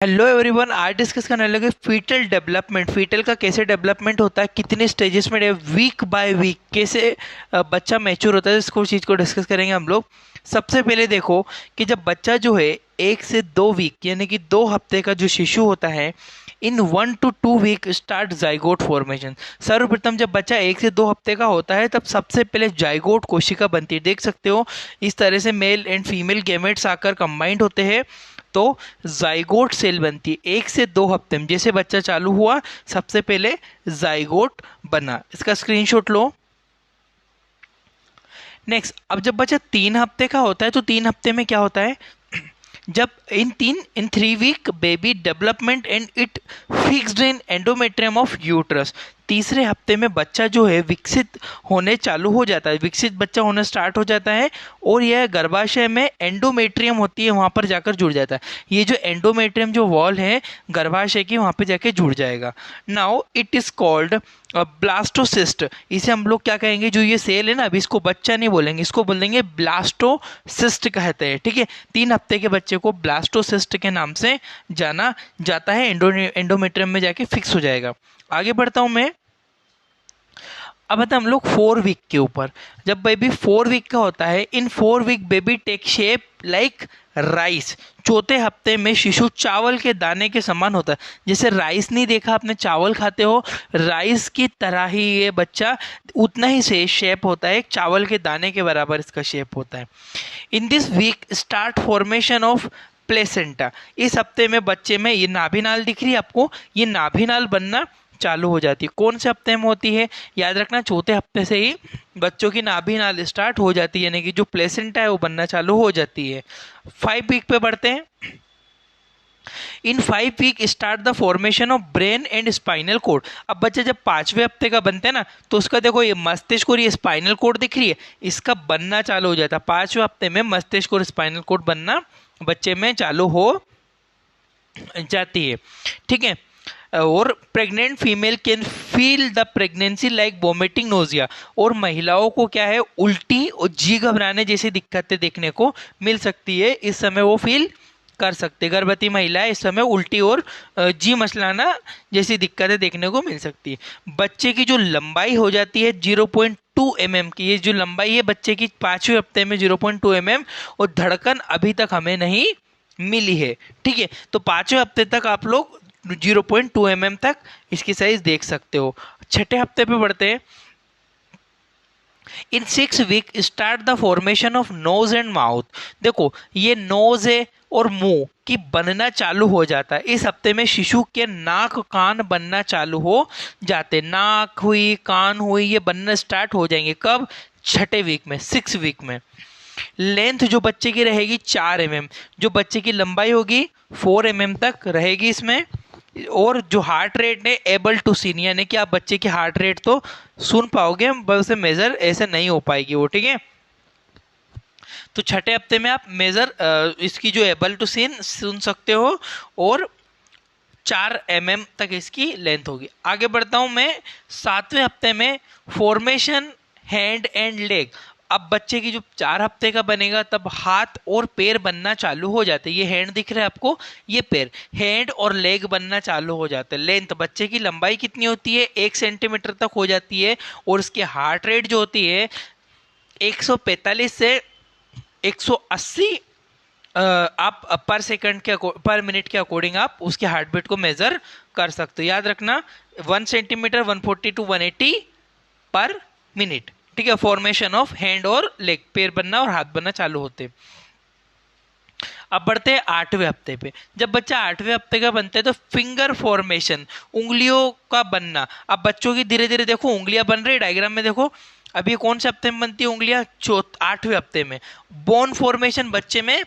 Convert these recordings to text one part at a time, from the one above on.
Hello everyone, आज discuss करने लगे फीटल डेवलपमेंट। फीटल का कैसे डेवलपमेंट होता है, कितने स्टेजेस में, वीक बाय वीक कैसे बच्चा मैच्योर होता है, इसको चीज़ को डिस्कस करेंगे हम लोग। सबसे पहले देखो कि जब बच्चा जो है 1 से 2 वीक यानी कि 2 हफ्ते का जो शिशु होता है, in 1 to 2 week start zygote formation. सर्वप्रथम जब बच्चा 1 से 2 हफ्ते का होता है तब सबसे पहले जाइगोट कोशिका बनती है। देख सकते हो इस तरह से मेल एंड फीमेल गैमेट्स आकर कंबाइंड होते हैं तो जाइगोट सेल बनती है। 1 से 2 हफ्ते में जैसे बच्चा चालू हुआ सबसे पहले जाइगोट बना। इसका स्क्रीनशॉट लो। नेक्स्ट, अब जब बच्चा 3 हफ्ते का होता है तो 3 हफ्ते में क्या होता है, जब in 3 week baby development and it fixed in endometrium of uterus. तीसरे हफ्ते में बच्चा जो है विकसित होने चालू हो जाता है, विकसित बच्चा होना स्टार्ट हो जाता है और यह गर्भाशय में एंडोमेट्रियम होती है वहां पर जाकर जुड़ जाता है। ये जो एंडोमेट्रियम जो वॉल है गर्भाशय की वहां पे जाके जुड़ जाएगा। Now it is called blastocyst. इसे हम लोग क्या कहेंगे, जो ये सेल है ना, अभी इसको बच्चा नहीं बोलेंगे, इसको बोलेंगे ब्लास्टोसिस्ट कहते हैं। ठीक है, 3 हफ्ते के बच्चे को ब्लास्टोसिस्ट के नाम से जाना जाता है। एंडोमेट्रियम में जाके फिक्स हो जाएगा। आगे बढ़ता हूं मैं। अब आता हम लोग 4 वीक के ऊपर। जब बेबी 4 वीक का होता है, in 4 week baby take shape like rice. चौथे हफ्ते में शिशु चावल के दाने के समान होता है। जैसे राइस नहीं देखा आपने, चावल खाते हो, राइस की तरह ही ये बच्चा उतना ही से शेप होता है, एक चावल के दाने के बराबर इसका शेप होता है। In this week start formation of placenta. इस हफ्ते में बच्चे में ये नाभिनाल दिख रही है आपको, ये नाभिनाल बनना चालू हो जाती है। कौन से हफ्ते में होती है, याद रखना चौथे हफ्ते से ही बच्चों की नाभिनाल स्टार्ट हो जाती है, यानी कि जो प्लेसेंटा है वो बनना चालू हो जाती है। 5 वीक पे बढ़ते हैं। In 5 week start the formation of brain and spinal cord. अब बच्चा जब 5वें हफ्ते का बनते हैं ना, तो उसका देखो ये मस्तिष्क और ये स्पाइनल कोड दिख रही है, इसका बनना चालू हो जाता है। 5वें हफ्ते में मस्तिष्क और स्पाइनल कोड बनना बच्चे में चालू हो जाती है। ठीक है, और pregnant female can feel the pregnancy like vomiting, nausea. और महिलाओं को क्या है, उल्टी और जी घबराने जैसी दिक्कतें देखने को मिल सकती है, इस समय वो फील कर सकते। गर्भवती महिलाएं इस समय उल्टी और जी मचलाना जैसी दिक्कतें देखने को मिल सकती है। बच्चे की जो लंबाई हो जाती है 0.2 mm की, ये जो लंबाई है बच्चे की 5वें हफ्ते में 0.2 mm, और धड़कन अभी तक हमें नहीं मिली है। ठीक है, तो 5वें हफ्ते तक आप लोग 0.2 mm तक इसकी साइज देख सकते हो। 6ठे हफ्ते पे बढ़ते हैं। In 6 week start the formation of nose and mouth. देखो ये नोज है और मुंह की बनना चालू हो जाता है। इस हफ्ते में शिशु के नाक कान बनना चालू हो जाते। नाक हुई, कान हुई, ये बनना स्टार्ट हो जाएंगे कब, 6ठे वीक में, 6 वीक में। लेंथ जो बच्चे की रहेगी 4 mm, जो बच्चे की लंबाई होगी 4 mm तक रहेगी इसमें। और जो हार्ट रेट है एबल टू सीन, यानी कि आप बच्चे की हार्ट रेट तो सुन पाओगे, बस उसे मेजर ऐसे नहीं हो पाएगी वो। ठीक है, तो 6ठे हफ्ते में आप मेजर इसकी जो एबल टू सीन सुन सकते हो, और 4 mm तक इसकी लेंथ होगी। आगे बढ़ता हूं मैं। 7वें हफ्ते में फॉर्मेशन हैंड एंड लेग। अब बच्चे की जो 4 हफ्ते का बनेगा तब हाथ और पैर बनना चालू हो जाते हैं। ये हैंड दिख रहा है आपको, ये पैर, हैंड और लेग बनना चालू हो जाते हैं। लेंथ बच्चे की लंबाई कितनी होती है, 1 सेंटीमीटर तक हो जाती है, और इसकी हार्ट रेट जो होती है 145 से 180 आप पर सेकंड के पर मिनट के अकॉर्डिंग आप उसके हार्ट बीट को मेजर कर सकते हो। याद रखना 1 सेंटीमीटर 140 to 180 पर मिनट। ठीक है, फॉर्मेशन ऑफ हैंड और लेग, पैर बनना और हाथ बनना चालू होते। अब बढ़ते हैं 8वें हफ्ते पे। जब बच्चा 8वें हफ्ते का बनता है तो फिंगर फॉर्मेशन, उंगलियों का बनना। अब बच्चों की धीरे धीरे देखो उंगलियां बन रही है, डायग्राम में देखो। अब ये कौन से हफ्ते में बनती है उंगलियां, 8वें हफ्ते में। बोन फॉर्मेशन बच्चे में,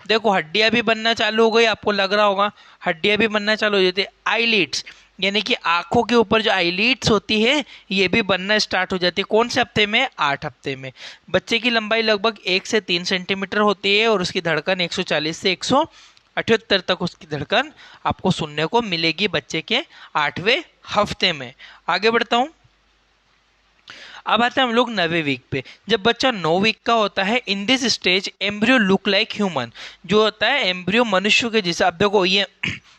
देखो हड्डियां भी बनना चालू हो गई, आपको लग रहा होगा हड्डियां भी बनना चालू हो जाती है। आईलिड्स, यानी कि आंखों के ऊपर जो आईलिड्स होती है ये भी बनना स्टार्ट हो जाती है। कौन से हफ्ते में, 8 हफ्ते में। बच्चे की लंबाई लगभग 1 से 3 सेंटीमीटर होती है, और उसकी धड़कन 140 से 178 तक उसकी धड़कन आपको सुनने को मिलेगी बच्चे के 8वें हफ्ते में। आगे बढ़ता हूं। अब आते हैं हम लोग 9वें वीक पे। जब बच्चा 9 वीक का होता है, in this stage embryo look like human, जो होता है एम्ब्रियो मनुष्य के जैसा। अब देखो ये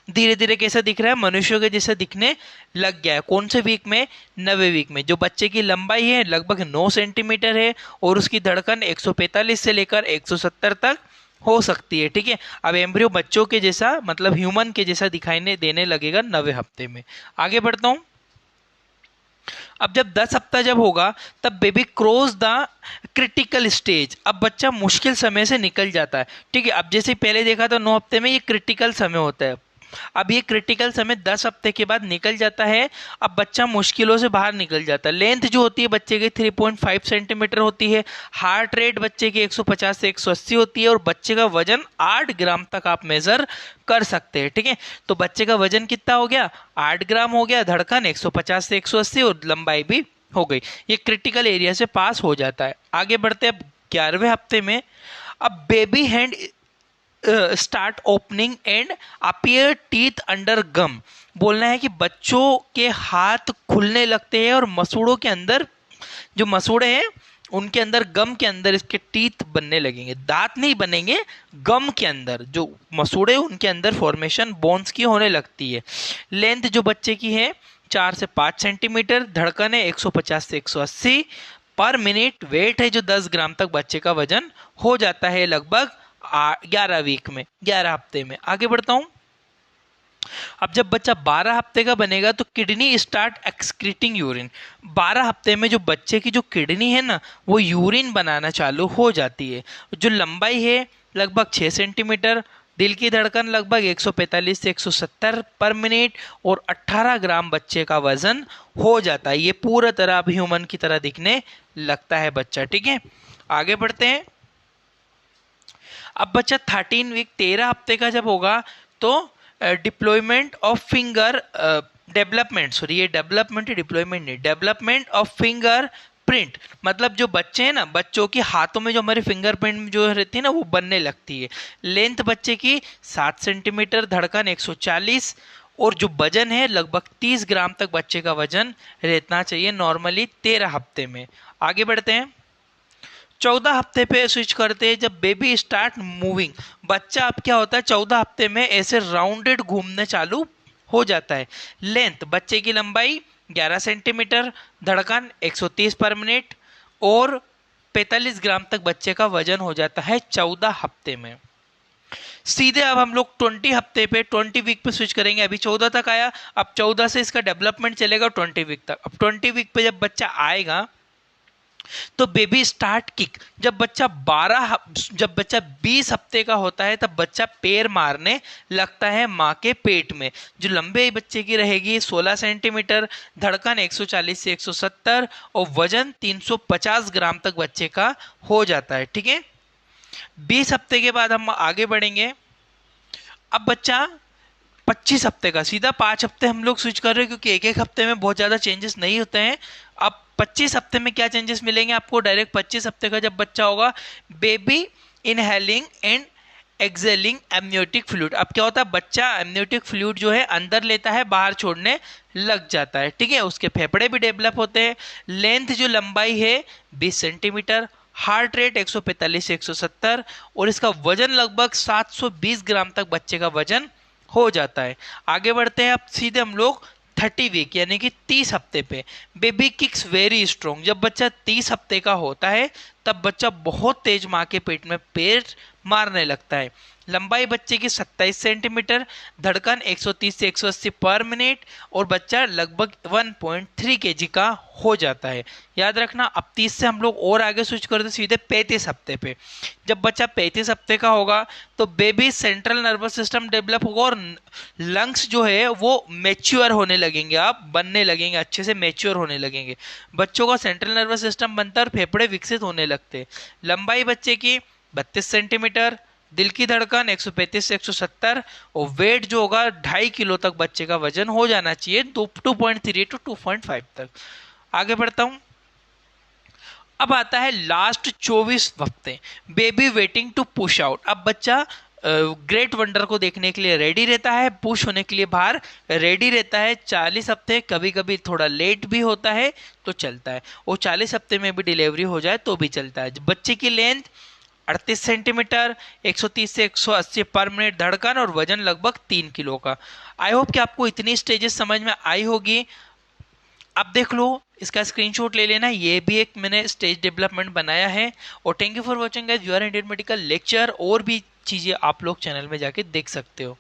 धीरे धीरे कैसा दिख रहा है, मनुष्य के जैसा दिखने लग गया है। कौन से वीक में? 9वें वीक में। जो बच्चे की लंबाई है लगभग 9 सेंटीमीटर है और उसकी धड़कन 145 से लेकर 170 तक हो सकती है। ठीक है, अब एम्ब्रियो बच्चों के जैसा मतलब ह्यूमन के जैसा दिखाई देने लगेगा 9वें हफ्ते में। आगे बढ़ता हूँ। अब जब 10 हफ्ता जब होगा तब baby cross the critical stage. अब बच्चा मुश्किल समय से निकल जाता है। ठीक है, अब जैसे पहले देखा था 9 हफ्ते में ये क्रिटिकल समय होता है, अब ये क्रिटिकल समय 10 हफ्ते के बाद निकल जाता है। अब बच्चा मुश्किलों से बाहर निकल जाता है। लेंथ जो होती है बच्चे की 3.5 सेंटीमीटर होती है। हार्ट रेट बच्चे की 150 से 180 होती है और बच्चे का वजन 8 ग्राम तक आप मेजर कर सकते हैं। ठीक है, तो बच्चे का वजन कितना हो गया? 8 ग्राम हो गया। धड़कन 150 से 180 और लंबाई भी हो गई। ये क्रिटिकल एरिया से पास हो जाता है। आगे बढ़ते हैं अब 11वें हफ्ते में। अब baby hand start opening and appear teeth under gum. बोलना है कि बच्चों के हाथ खुलने लगते हैं और मसूड़ों के अंदर, जो मसूड़े हैं उनके अंदर, गम के अंदर इसके टीथ बनने लगेंगे। दांत नहीं बनेंगे, गम के अंदर जो मसूड़े उनके अंदर फॉर्मेशन बोन्स की होने लगती है। लेंथ जो बच्चे की है 4 से 5 सेंटीमीटर। धड़कन है 150 से 180 पर मिनट। वेट है जो 10 ग्राम तक बच्चे का वजन हो जाता है लगभग 11 वीक में, 11 हफ्ते में। आगे बढ़ता हूं। अब जब बच्चा 12 हफ्ते का बनेगा तो किडनी स्टार्ट एक्सक्रीटिंग यूरिन। 12 हफ्ते में जो बच्चे की जो किडनी है ना वो यूरिन बनाना चालू हो जाती है। जो लंबाई है लगभग 6 सेंटीमीटर। दिल की धड़कन लगभग 145 से 170 पर मिनट और 18 ग्राम बच्चे का वजन हो जाता है। ये पूरा तरह अब ह्यूमन की तरह दिखने लगता है बच्चा। ठीक है, आगे बढ़ते हैं। अब बच्चा 13 वीक 13 हफ्ते का जब होगा तो deployment of finger development, sorry ये डेवलपमेंट डिप्लॉयमेंट नहीं, डेवलपमेंट ऑफ फिंगर प्रिंट। मतलब जो बच्चे हैं ना, बच्चों के हाथों में जो हमारे फिंगरप्रिंट जो रहती है ना वो बनने लगती है। लेंथ बच्चे की 7 सेंटीमीटर। धड़कन 140 और जो वजन है लगभग 30 ग्राम तक बच्चे का वजन रहना चाहिए नॉर्मली 13 हफ्ते में। आगे बढ़ते हैं। 14 हफ्ते पे स्विच करते हैं जब बेबी स्टार्ट मूविंग। बच्चा अब क्या होता है 14 हफ्ते में ऐसे राउंडेड घूमने चालू हो जाता है। लेंथ बच्चे की लंबाई 11 सेंटीमीटर। धड़कन 130 पर मिनट और 45 ग्राम तक बच्चे का वजन हो जाता है 14 हफ्ते में। सीधे अब हम लोग 20 हफ्ते पे 20 वीक पे स्विच करेंगे। अभी 14 तक आया, अब 14 से इसका डेवलपमेंट चलेगा 20 वीक तक। अब 20 वीक पे जब बच्चा आएगा तो बेबी स्टार्ट किक। जब बच्चा 20 हफ्ते का होता है तब बच्चा पैर मारने लगता है माँ के पेट में। जो लंबे बच्चे की रहेगी 16 सेंटीमीटर। धड़कन 140 से 170 और वजन 350 ग्राम तक बच्चे का हो जाता है। ठीक है, 20 हफ्ते के बाद हम आगे बढ़ेंगे। अब बच्चा 25 हफ्ते का, सीधा 5 हफ्ते हम लोग स्विच कर रहे हैं क्योंकि एक एक हफ्ते में बहुत ज़्यादा चेंजेस नहीं होते हैं। अब 25 हफ्ते में क्या चेंजेस मिलेंगे आपको? डायरेक्ट 25 हफ्ते का जब बच्चा होगा, baby inhaling and excelling amniotic fluid. अब क्या होता है, बच्चा एमनियोटिक फ्लूइड जो है अंदर लेता है, बाहर छोड़ने लग जाता है। ठीक है, उसके फेफड़े भी डेवलप होते हैं। लेंथ जो लंबाई है 20 सेंटीमीटर। हार्ट रेट 145 से 170 और इसका वजन लगभग 720 ग्राम तक बच्चे का वजन हो जाता है। आगे बढ़ते हैं, अब सीधे हम लोग 30 वीक यानी कि 30 हफ्ते पे। Baby kicks very strong. जब बच्चा 30 हफ्ते का होता है तब बच्चा बहुत तेज माँ के पेट में पैर मारने लगता है। लंबाई बच्चे की 27 सेंटीमीटर। धड़कन 130 से 180 पर मिनट और बच्चा लगभग 1.3 kg का हो जाता है। याद रखना, अब 30 से हम लोग और आगे स्विच करते सीधे 35 हफ्ते पे। जब बच्चा 35 हफ्ते का होगा तो baby central nervous system develop होगा और लंग्स जो है वो मैच्योर होने लगेंगे, आप बनने लगेंगे, अच्छे से मैच्योर होने लगेंगे। बच्चों का सेंट्रल नर्वस सिस्टम बनता है और फेफड़े विकसित होने लगते हैं। लंबाई बच्चे की 32 सेंटीमीटर। दिल की धड़कन 135 से 170 और वेट जो होगा 2.5 किलो तक बच्चे का वजन हो जाना चाहिए, 2.3 टू 2.5 तक। आगे बढ़ता हूं। अब आता है लास्ट 24 हफ्ते, baby waiting to push out. अब बच्चा ग्रेट वंडर को देखने के लिए रेडी रहता है, पुश होने के लिए बाहर रेडी रहता है। 40 हफ्ते, कभी कभी थोड़ा लेट भी होता है तो चलता है। वो 40 हफ्ते में भी डिलीवरी हो जाए तो भी चलता है। बच्चे की लेंथ 38 सेंटीमीटर, 130 से 180 पर मिनट धड़कन और वजन लगभग 3 किलो का। आई होप कि आपको इतनी स्टेजेस समझ में आई होगी। अब देख लो, इसका स्क्रीनशॉट ले लेना, ये भी एक मैंने स्टेज डेवलपमेंट बनाया है। और thank you for watching guys, you are Indian medical lecture. और भी चीजें आप लोग चैनल में जाके देख सकते हो।